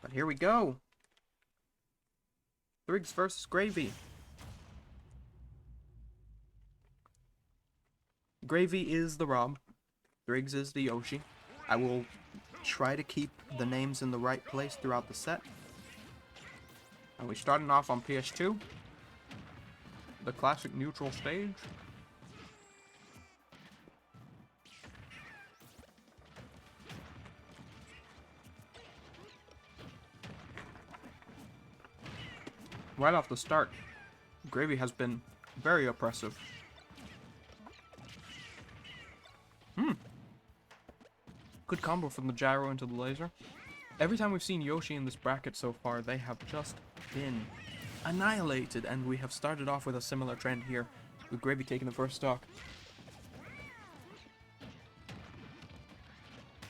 But here we go. Thriggs versus Gravy. Gravy is the Rob. Thriggs is the Yoshi. I will try to keep the names in the right place throughout the set. And we're starting off on PS2. The classic neutral stage. Right off the start, Gravy has been very oppressive. Good combo from the gyro into the laser. Every time we've seen Yoshi in this bracket so far, they have just been annihilated, and we have started off with a similar trend here, with Gravy taking the first stock.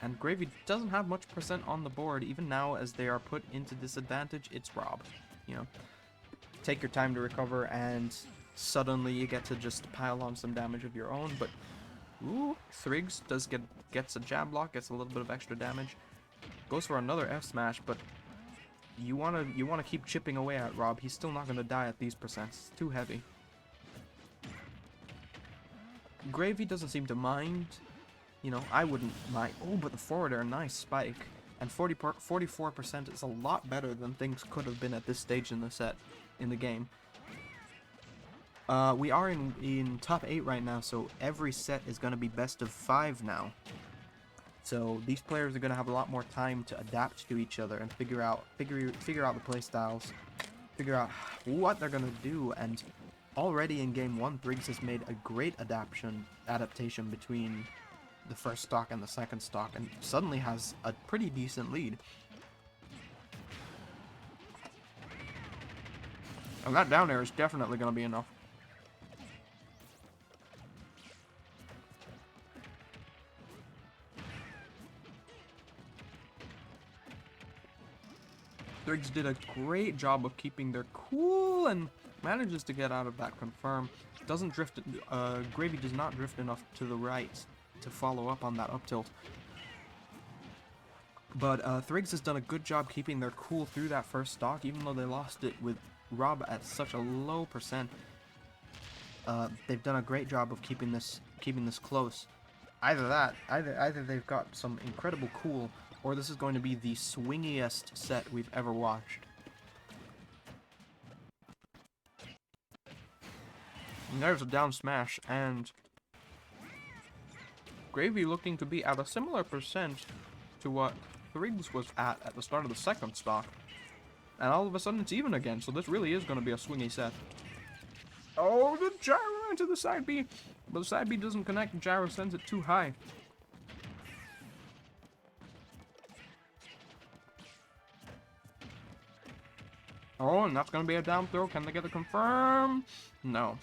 And Gravy doesn't have much percent on the board, even now as they are put into disadvantage. It's Rob, you know. Take your time to recover, and suddenly you get to just pile on some damage of your own, but ooh, Thriggs gets a jab block, gets a little bit of extra damage. Goes for another F smash, but you wanna keep chipping away at Rob. He's still not gonna die at these percents. It's too heavy. Gravy doesn't seem to mind. You know, I wouldn't mind. Oh, but the forward air, nice spike. And 44% is a lot better than things could have been at this stage in the set, in the game. We are in top 8 right now, so every set is going to be best of 5 now. So these players are going to have a lot more time to adapt to each other and figure out the play styles, figure out what they're going to do. And already in game 1, Thriggs has made a great adaptation between the first stock and the second stock, and suddenly has a pretty decent lead. And that down air is definitely going to be enough. Thriggs did a great job of keeping their cool and manages to get out of that confirm. Doesn't drift. Gravy does not drift enough to the right to follow up on that up tilt. But Thriggs has done a good job keeping their cool through that first stock, even though they lost it with Rob at such a low percent. They've done a great job of keeping this close. Either they've got some incredible cool, or this is going to be the swingiest set we've ever watched. And there's a down smash, and Gravy looking to be at a similar percent to what Thriggs was at the start of the second stock. And all of a sudden it's even again, so this really is going to be a swingy set. Oh, the gyro into the side B. But the side B doesn't connect, the gyro sends it too high. Oh, and that's going to be a down throw. Can they get a confirm? No.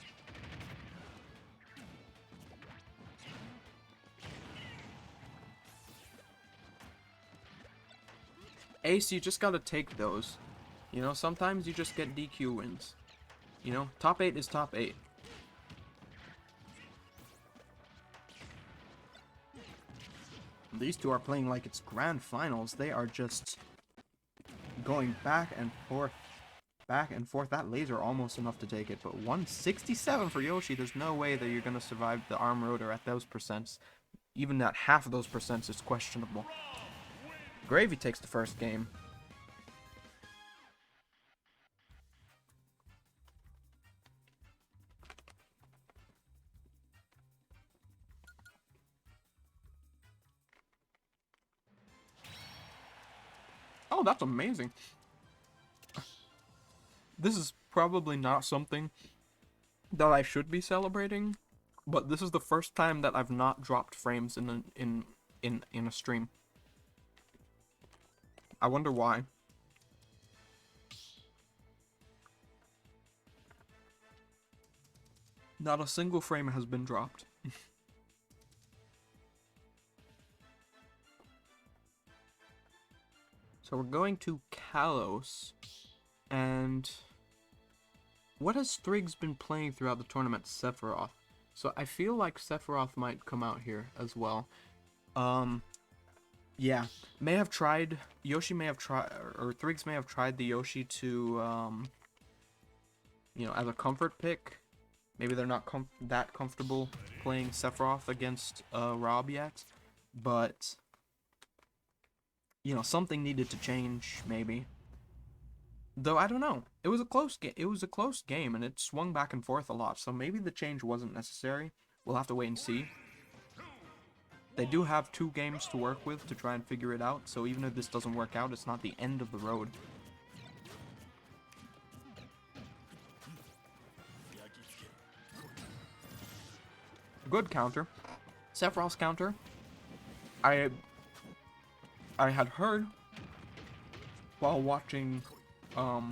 Ace, you just gotta take those. You know, sometimes you just get DQ wins. You know, top 8 is top 8. These two are playing like it's grand finals. They are just going back and forth. Back and forth. That laser almost enough to take it, but 167 for Yoshi. There's no way that you're gonna survive the arm rotor at those percents. Even at half of those percents is questionable. Gravy takes the first game. Oh, that's amazing. This is probably not something that I should be celebrating, but this is the first time that I've not dropped frames in a stream. I wonder why. Not a single frame has been dropped. So we're going to Kalos. And what has Thriggs been playing throughout the tournament? Sephiroth. So I feel like Sephiroth might come out here as well. Yeah, may have tried, Yoshi may have tried, or Thriggs may have tried the Yoshi to, you know, as a comfort pick. Maybe they're not that comfortable playing Sephiroth against Rob yet, but, you know, something needed to change, maybe. Though I don't know. It was a close game. It was a close game, and it swung back and forth a lot. So maybe the change wasn't necessary. We'll have to wait and see. They do have 2 games to work with to try and figure it out. So even if this doesn't work out, it's not the end of the road. Good counter. Sephiroth's counter. I had heard while watching, I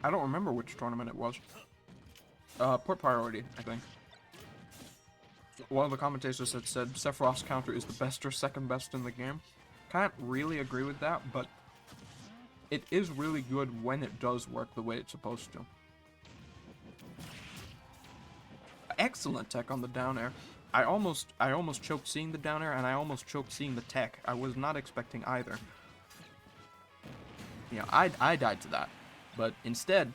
don't remember which tournament it was. Port Priority, I think. One of the commentators had said Sephiroth's counter is the best or second best in the game. Can't really agree with that, but it is really good when it does work the way it's supposed to. Excellent tech on the down air. I almost choked seeing the down air, and I almost choked seeing the tech. I was not expecting either. You know, I died to that. But instead,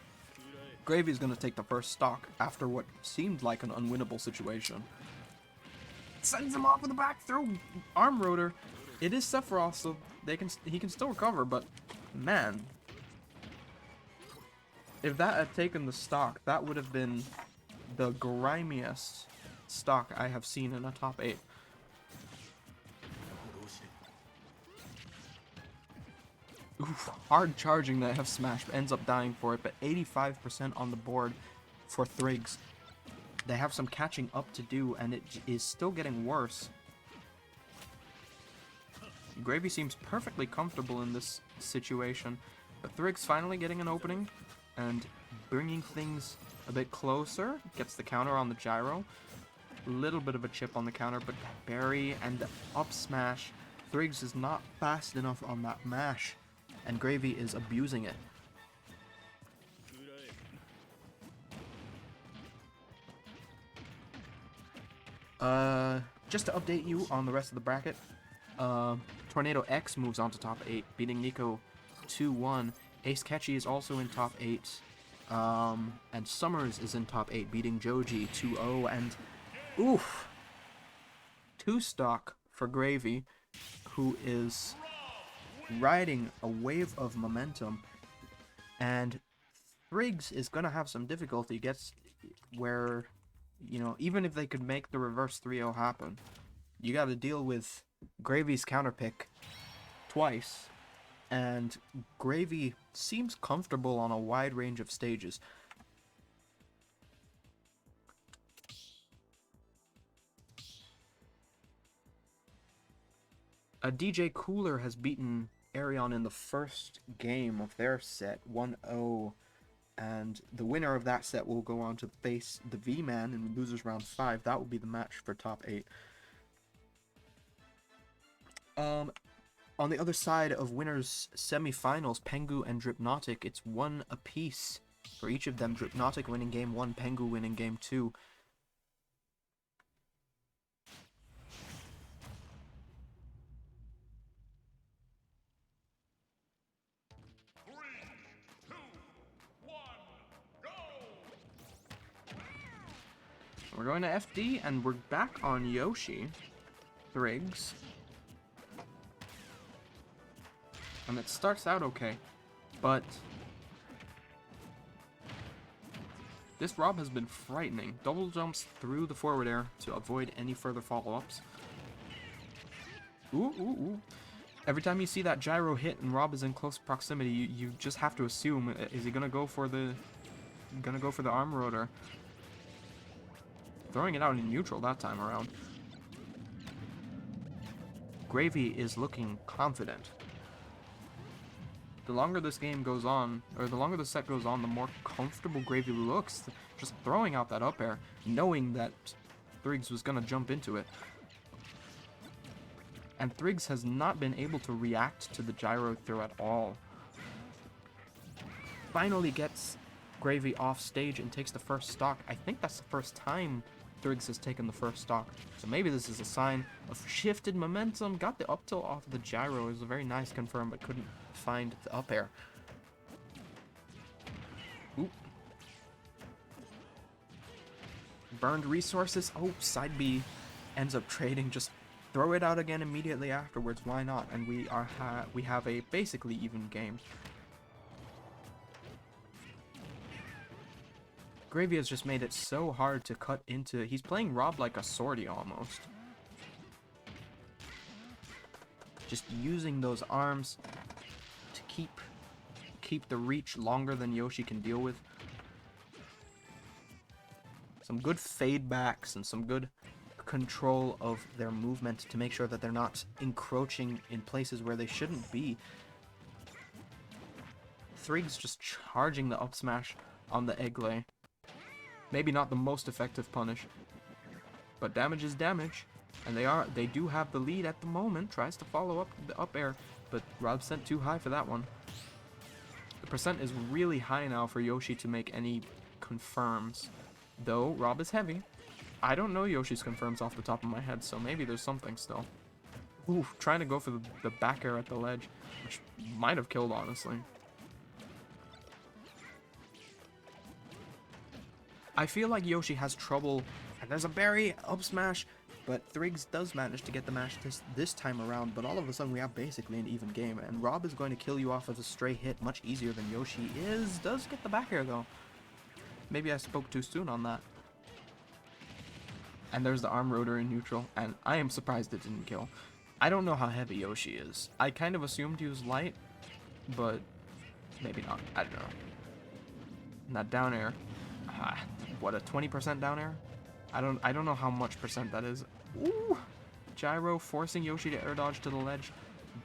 Gravy's gonna take the first stock after what seemed like an unwinnable situation. Sends him off with a back throw arm rotor. It is Sephiroth, so he can still recover, but man, if that had taken the stock, that would have been the grimiest stock I have seen in a top 8. Oof, hard charging that F smash ends up dying for it, but 85% on the board for Thriggs. They have some catching up to do, and it is still getting worse. Gravy seems perfectly comfortable in this situation, but Thriggs finally getting an opening and bringing things a bit closer. Gets the counter on the gyro. Little bit of a chip on the counter, but Barry and the up smash. Thriggs is not fast enough on that mash, and Gravy is abusing it. Just to update you on the rest of the bracket, Tornado X moves on to top 8, beating Nico 2-1. Ace Ketchy is also in top 8, and Summers is in top 8, beating Joji 2-0, and oof, 2 stock for Gravy, who is riding a wave of momentum, and Thriggs is gonna have some difficulty. Gets where, you know, even if they could make the reverse 3-0 happen, you got to deal with Gravy's counterpick twice, and Gravy seems comfortable on a wide range of stages. A DJ Cooler has beaten Arion in the first game of their set, 1-0. And the winner of that set will go on to face the V-Man in losers round 5. That will be the match for top 8. On the other side of winners semifinals, Pengu and Dripnotic, it's 1 apiece for each of them. Dripnotic winning game 1, Pengu winning game 2. We're going to FD, and we're back on Yoshi. Thriggs. And it starts out okay, but this Rob has been frightening. Double jumps through the forward air to avoid any further follow-ups. Ooh, ooh, ooh. Every time you see that gyro hit and Rob is in close proximity, you just have to assume, is he gonna go for the arm rotor? Throwing it out in neutral that time around. Gravy is looking confident. The longer this game goes on, or the longer the set goes on, the more comfortable Gravy looks. Just throwing out that up air, knowing that Thriggs was gonna jump into it. And Thriggs has not been able to react to the gyro throw at all. Finally gets Gravy off stage and takes the first stock. I think that's the first time Thriggs has taken the first stock. So maybe this is a sign of shifted momentum. Got the up tilt off of the gyro. It was a very nice confirm, but couldn't find the up air. Oop. Burned resources. Oh, side B ends up trading. Just throw it out again immediately afterwards. Why not? And we have a basically even game. Gravy has just made it so hard to cut into. He's playing Rob like a swordy almost. Just using those arms to keep the reach longer than Yoshi can deal with. Some good fade backs and some good control of their movement to make sure that they're not encroaching in places where they shouldn't be. Thriggs just charging the up smash on the egg lay. Maybe not the most effective punish, but damage is damage, and they do have the lead at the moment. Tries to follow up the up air, but Rob sent too high for that one. The percent is really high now for Yoshi to make any confirms, though Rob is heavy. I don't know Yoshi's confirms off the top of my head, so maybe there's something still. Ooh, trying to go for the back air at the ledge, which might have killed, honestly. I feel like Yoshi has trouble, and there's a berry, up smash, but Thriggs does manage to get the mash this time around, but all of a sudden we have basically an even game, and Rob is going to kill you off of a stray hit much easier than Yoshi does get the back air though. Maybe I spoke too soon on that. And there's the arm rotor in neutral, and I am surprised it didn't kill. I don't know how heavy Yoshi is. I kind of assumed he was light, but maybe not. I don't know. And that down air. What, a 20% down air? I don't know how much percent that is. Ooh! Gyro forcing Yoshi to air dodge to the ledge,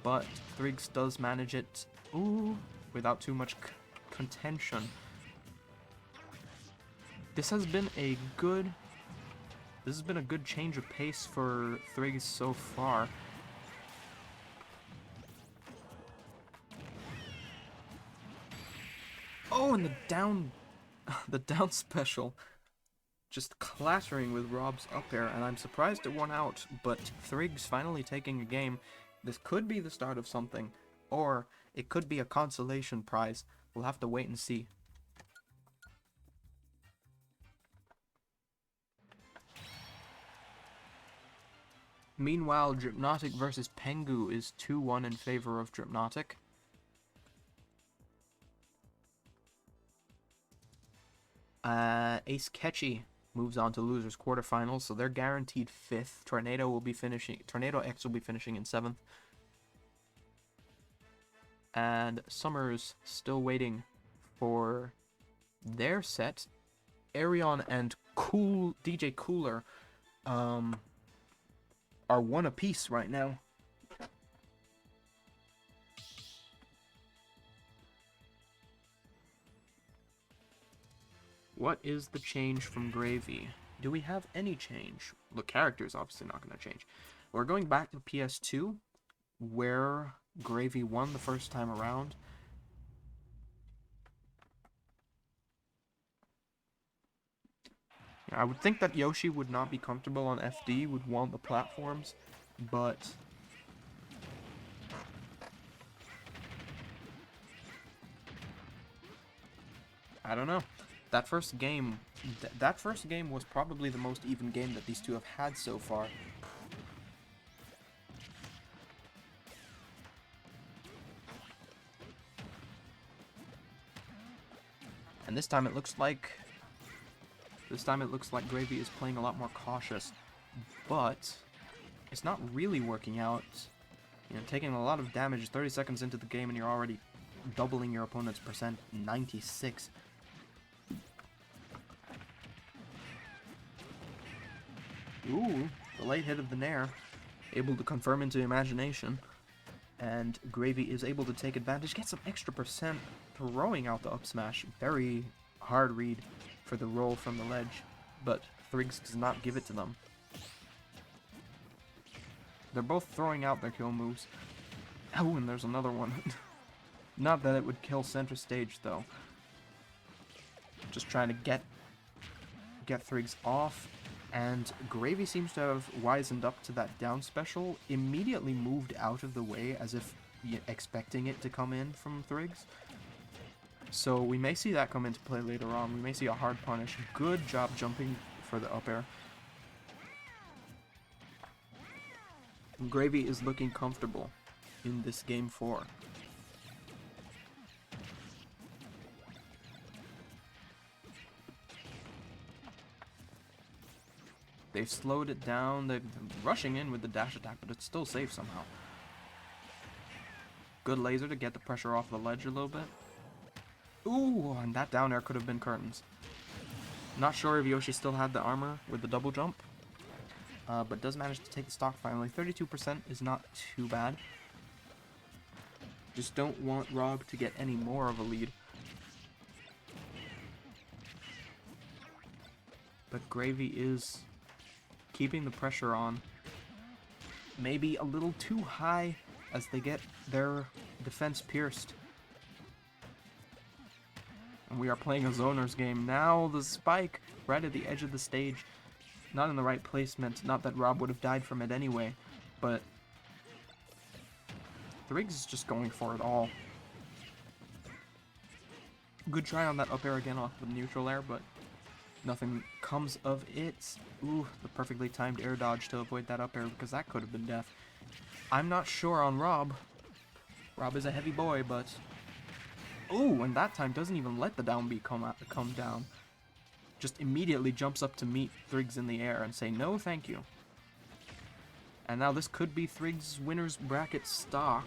but Thriggs does manage it. Ooh! Without too much contention. This has been a good change of pace for Thriggs so far. Oh, and the down special. Just clattering with Rob's up air, and I'm surprised it won out, but Thriggs finally taking a game. This could be the start of something, or it could be a consolation prize. We'll have to wait and see. Meanwhile, Dripnotic versus Pengu is 2-1 in favor of Dripnotic. Ace Ketchy moves on to losers quarterfinals, so they're guaranteed 5th. Tornado X will be finishing in 7th. And Summers still waiting for their set. Arion and DJ Cooler are 1 apiece right now. What is the change from Gravy? Do we have any change? The character is obviously not going to change. We're going back to PS2, where Gravy won the first time around. I would think that Yoshi would not be comfortable on FD, would want the platforms, but I don't know. That first game was probably the most even game that these two have had so far. And this time it looks like Gravy is playing a lot more cautious, but it's not really working out. You know, taking a lot of damage 30 seconds into the game and you're already doubling your opponent's percent, 96. Ooh, the late hit of the Nair, able to confirm into Imagination, and Gravy is able to take advantage, get some extra percent, throwing out the up smash. Very hard read for the roll from the ledge, but Thriggs does not give it to them. They're both throwing out their kill moves. Oh, and there's another one. Not that it would kill center stage, though. Just trying to get Thriggs off. And Gravy seems to have wisened up to that down special, immediately moved out of the way as if expecting it to come in from Thriggs. So we may see that come into play later on. We may see a hard punish. Good job jumping for the up air. Gravy is looking comfortable in this game 4. They've slowed it down. They're rushing in with the dash attack, but it's still safe somehow. Good laser to get the pressure off the ledge a little bit. Ooh, and that down air could have been curtains. Not sure if Yoshi still had the armor with the double jump, but does manage to take the stock finally. 32% is not too bad. Just don't want Rob to get any more of a lead. But Gravy is keeping the pressure on. Maybe a little too high as they get their defense pierced. And we are playing a zoners game. Now the spike right at the edge of the stage. Not in the right placement. Not that Rob would have died from it anyway. But Thriggs is just going for it all. Good try on that up air again off the neutral air, but nothing comes of it. Ooh, the perfectly timed air dodge to avoid that up air, because that could have been death. I'm not sure on Rob. Rob is a heavy boy, but... Ooh, and that time doesn't even let the down B come down. Just immediately jumps up to meet Thriggs in the air and say, no, thank you. And now this could be Thriggs' winner's bracket stock.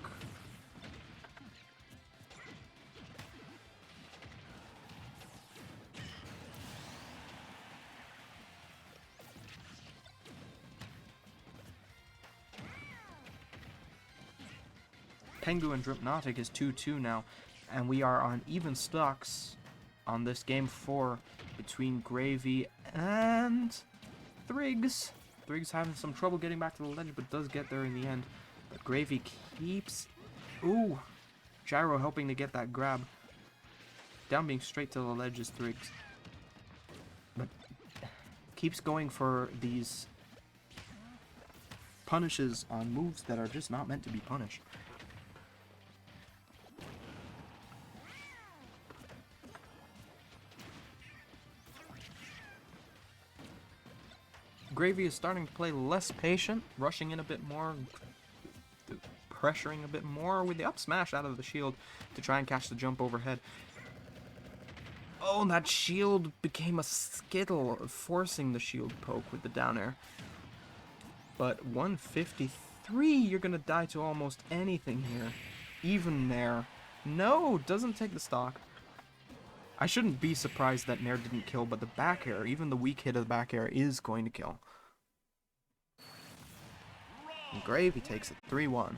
Pengu and Dripnotic is 2-2 now, and we are on even stocks on this game 4 between Gravy and Thriggs. Thriggs having some trouble getting back to the ledge, but does get there in the end. But Gravy keeps... Ooh! Gyro helping to get that grab. Down being straight to the ledge is Thriggs. But keeps going for these punishes on moves that are just not meant to be punished. Gravy is starting to play less patient, rushing in a bit more, pressuring a bit more with the up smash out of the shield to try and catch the jump overhead. Oh, and that shield became a skittle, forcing the shield poke with the down air. But 153, you're gonna die to almost anything here. Even Nair. No, doesn't take the stock. I shouldn't be surprised that Nair didn't kill, but the back air, even the weak hit of the back air, is going to kill. And Gravy takes it 3-1.